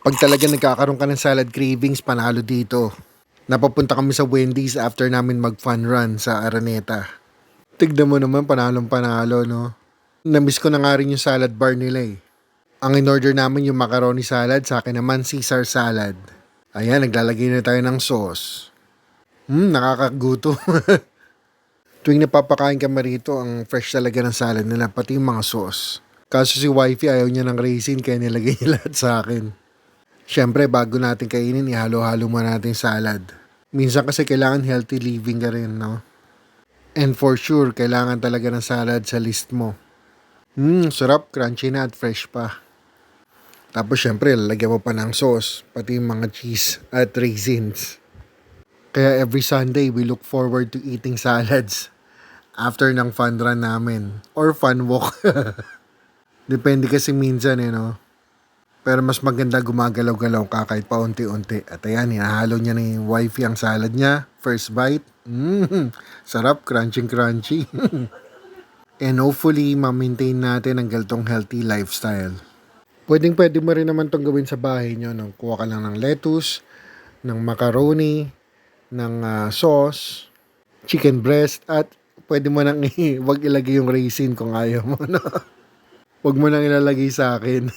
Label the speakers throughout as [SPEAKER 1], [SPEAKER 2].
[SPEAKER 1] Pag talaga nagkakaroon ka ng salad cravings, panalo dito. Napapunta kami sa Wendy's after namin mag-fun run sa Araneta. Tignan mo naman, panalong panalo, no? Namiss ko na nga rin yung salad bar nila eh. Ang in-order namin yung macaroni salad, sa akin naman Caesar salad. Ayan, naglalagay na tayo ng sauce. Nakakaguto. Tuwing napapakain kami rito, ang fresh talaga ng salad nila, pati yung mga sauce. Kaso si wifey ayaw niya ng raisin, kaya nilagay niya lahat sa akin. Siyempre, bago natin kainin, ihalo-halo mo natin salad. Minsan kasi kailangan healthy living ka rin, no? And for sure, kailangan talaga ng salad sa list mo. Sarap, crunchy na at fresh pa. Tapos syempre, lalagyan mo pa ng sauce, pati yung mga cheese at raisins. Kaya every Sunday, we look forward to eating salads after ng fun run namin. Or fun walk. Depende kasi minsan no? Pero mas maganda gumagalaw-galaw ka kahit paunti-unti. At ayan, hinahalo niya ni wifey ang salad niya. First bite. Sarap, crunchy. And hopefully, ma-maintain natin ang ganitong healthy lifestyle. Pwede mo rin naman itong gawin sa bahay nyo. Kuha ka lang ng lettuce, ng macaroni, ng sauce, chicken breast, at pwede mo nang wag ilagay yung raisin kung ayaw mo. No? Wag mo nang ilalagay sa akin.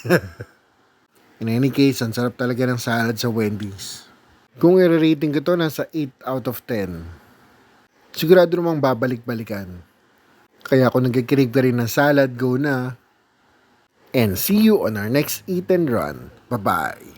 [SPEAKER 1] In any case, ang sarap talaga ng salad sa Wendy's. Kung i-rating ko to, nasa 8 out of 10. Sigurado namang babalik-balikan. Kaya kung nagkikrave ka rin ng salad, go na. And see you on our next Eat and Run. Bye-bye.